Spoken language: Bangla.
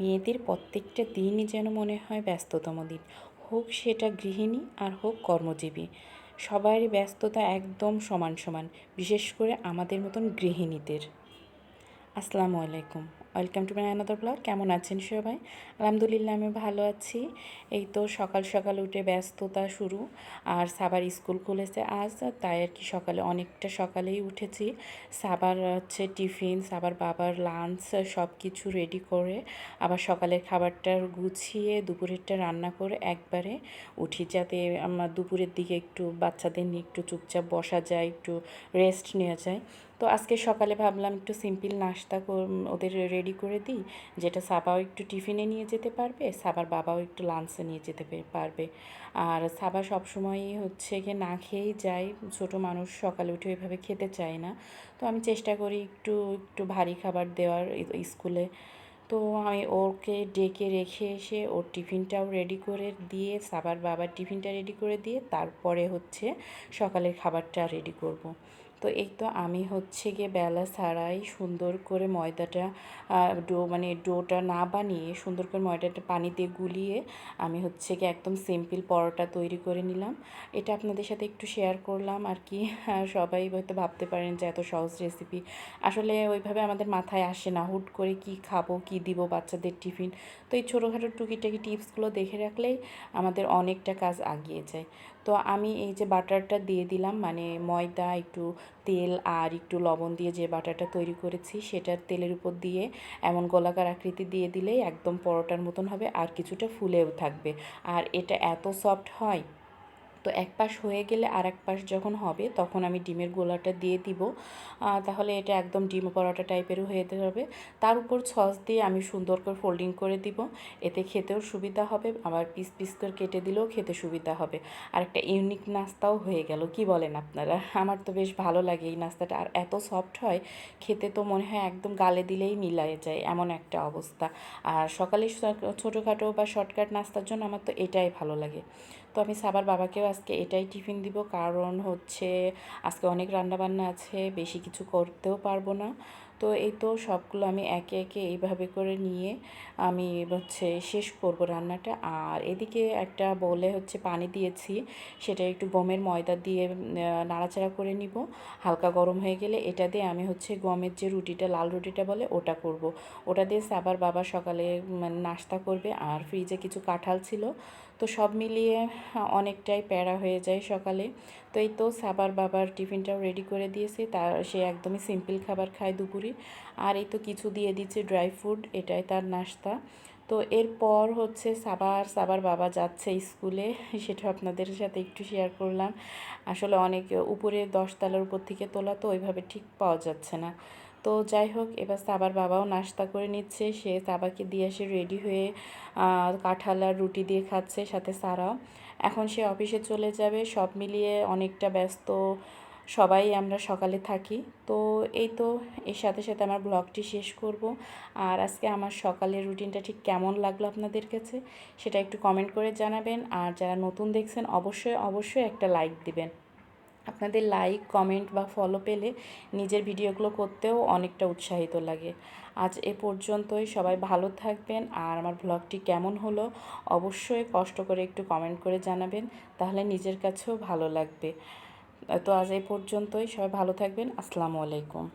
মেয়েদের প্রত্যেকটা দিনই যেন মনে হয় ব্যস্ততম দিন, হোক সেটা গৃহিণী আর হোক কর্মজীবী। সবারই ব্যস্ততা একদম সমান সমান, বিশেষ করে আমাদের মতন গৃহিণীদের। আসসালামু আলাইকুম, welcome to my another blog. কেমন আছেন সবাই? আলহামদুলিল্লাহ আমি ভালো আছি। এই তো সকাল সকাল উঠে ব্যস্ততা শুরু। আর সাবার স্কুল খুলেছে আজ, তাই আর কি সকালে অনেকটা সকালেই উঠেছি। সাবার হচ্ছে টিফিন, সাবার বাবার লাঞ্চ সব কিছু রেডি করে আবার সকালের খাবারটা গুছিয়ে দুপুরেরটা রান্না করে একবারে উঠি, যাতে আমার দুপুরের দিকে একটু বাচ্চাদের নিয়ে একটু চুপচাপ বসা যায়, একটু রেস্ট নেওয়া যায়। তো আজকে সকালে ভাবলাম একটু সিম্পল নাস্তা ওদের রেডি করে দিই, যেটা সাবাও একটু টিফিনে নিয়ে যেতে পারবে, সাবার বাবাও একটু লাঞ্চে নিয়ে যেতে পারবে। আর সাবা সবসময়ই হচ্ছে গিয়ে না খেয়েই যায়, ছোটো মানুষ সকালে উঠে ওইভাবে খেতে চায় না। তো আমি চেষ্টা করি একটু একটু ভারী খাবার দেওয়ার স্কুলে। তো আমি ওকে ডেকে রেখে এসে ওর টিফিনটাও রেডি করে দিয়ে, সাবার বাবার টিফিনটা রেডি করে দিয়ে তারপরে হচ্ছে সকালের খাবারটা রেডি করব। তো এই তো আমি হচ্ছে গিয়ে বেলা ছাড়াই সুন্দর করে ময়দাটা ডোটা না বানিয়ে সুন্দর করে ময়দাটা পানি দিয়ে গুলিয়ে আমি হচ্ছে গিয়ে একদম সিম্পল পরোটা তৈরি করে নিলাম। এটা আপনাদের সাথে একটু শেয়ার করলাম আর কি। সবাই হয়তো ভাবতে পারেন যে এত সহজ রেসিপি, আসলে ওইভাবে আমাদের মাথায় আসে না, হুট করে কি খাবো কি দিব বাচ্চাদের টিফিন। তো এই ছোটোখাটো টুকিটাকি টিপসগুলো দেখে রাখলেই আমাদের অনেকটা কাজ আগিয়ে যায়। তো আমি এই যে বাটারটা দিয়ে দিলাম, মানে ময়দা একটু তেল আর একটু লবণ দিয়ে যে বাটারটা তৈরি করেছি সেটার তেলের উপর দিয়ে এমন গোলাকার আকৃতি দিয়ে দিলেই একদম পরোটার মতন হবে, আর কিছুটা ফুলেও থাকবে। আর এটা এত সফট হয়। তো এক পাশ হয়ে গেলে আর এক পাশ যখন হবে তখন আমি ডিমের গোলাটা দিয়ে দিব, তাহলে এটা একদম ডিম পরোটা টাইপেরও হয়ে যাবে। তার উপর সস দিয়ে আমি সুন্দর করে ফোল্ডিং করে দিব, এতে খেতেও সুবিধা হবে, আবার পিস পিস করে কেটে দিলেও খেতে সুবিধা হবে। আর একটা ইউনিক নাস্তাও হয়ে গেল, কি বলেন আপনারা? আমার তো বেশ ভালো লাগে এই নাস্তাটা, আর এত সফট হয় খেতে, তো মনে হয় একদম গালে দিলেই মিলাই যায় এমন একটা অবস্থা। আর সকালে ছোটোখাটো বা শর্টকাট নাস্তার জন্য আমার তো এটাই ভালো লাগে। তো আমি সাবার বাবাকেও আজকে এটাই টিফিন দিব, কারণ হচ্ছে আজকে অনেক রান্নাবান্না আছে, বেশি কিছু করতেও পারবো না। তো এই তো সবগুলো আমি একে একে এইভাবে করে নিয়ে আমি হচ্ছে শেষ করব রান্নাটা। আর এদিকে একটা বলে হচ্ছে পানি দিয়েছি, সেটা একটু গমের ময়দা দিয়ে নাড়াচাড়া করে নিব। হালকা গরম হয়ে গেলে এটা দিয়ে আমি হচ্ছে গমের যে রুটিটা, লাল রুটিটা বলে, ওটা করব। ওটা দিয়ে সাবার বাবা সকালে মানে নাস্তা করবে। আর ফ্রিজে কিছু কাঁঠাল ছিল, তো সব মিলিয়ে অনেকটাই প্যারা হয়ে যায় সকালে। তো এই তো সাবার বাবার টিফিনটাও রেডি করে দিয়েছি, তার সে একদমই সিম্পল খাবার খায় দুপুরে। আর এই তো কিছু দিয়ে দিচ্ছে ড্রাই ফ্রুট, এটাই তার নাস্তা। তো এরপর হচ্ছে সাবার বাবা যাচ্ছে স্কুলে, সেটা আপনাদের সাথে একটু শেয়ার করলাম। আসলে অনেক উপরে 10 তলার উপর থেকে তোলা, তো ওইভাবে ঠিক পাওয়া যাচ্ছে না। তো যাই হোক, এবার সাবার বাবাও নাস্তা করে নিচ্ছে, সে সাবাকে দিয়ে এসে রেডি হয়ে কাঁঠাল আর রুটি দিয়ে খাচ্ছে, সাথে সারাও। এখন সে অফিসে চলে যাবে, সব মিলিয়ে অনেকটা ব্যস্ত সবাই আমরা সকালে থাকি। তো এই তো এর সাথে সাথে আমার ব্লগটি শেষ করব। আর আজকে আমার সকালের রুটিনটা ঠিক কেমন লাগলো আপনাদের কাছে সেটা একটু কমেন্ট করে জানাবেন। আর যারা নতুন দেখছেন অবশ্যই অবশ্যই একটা লাইক দিবেন। আপনাদের লাইক, কমেন্ট বা ফলো পেলে নিজের ভিডিওগুলো করতেও অনেকটা উৎসাহিত লাগে। আজ এ পর্যন্তই, সবাই ভালো থাকবেন। আর আমার ব্লগটি কেমন হলো অবশ্যই কষ্ট করে একটু কমেন্ট করে জানাবেন, তাহলে নিজের কাছেও ভালো লাগবে। তো আজ এই পর্যন্তই, সবাই ভালো থাকবেন। আসসালামু আলাইকুম।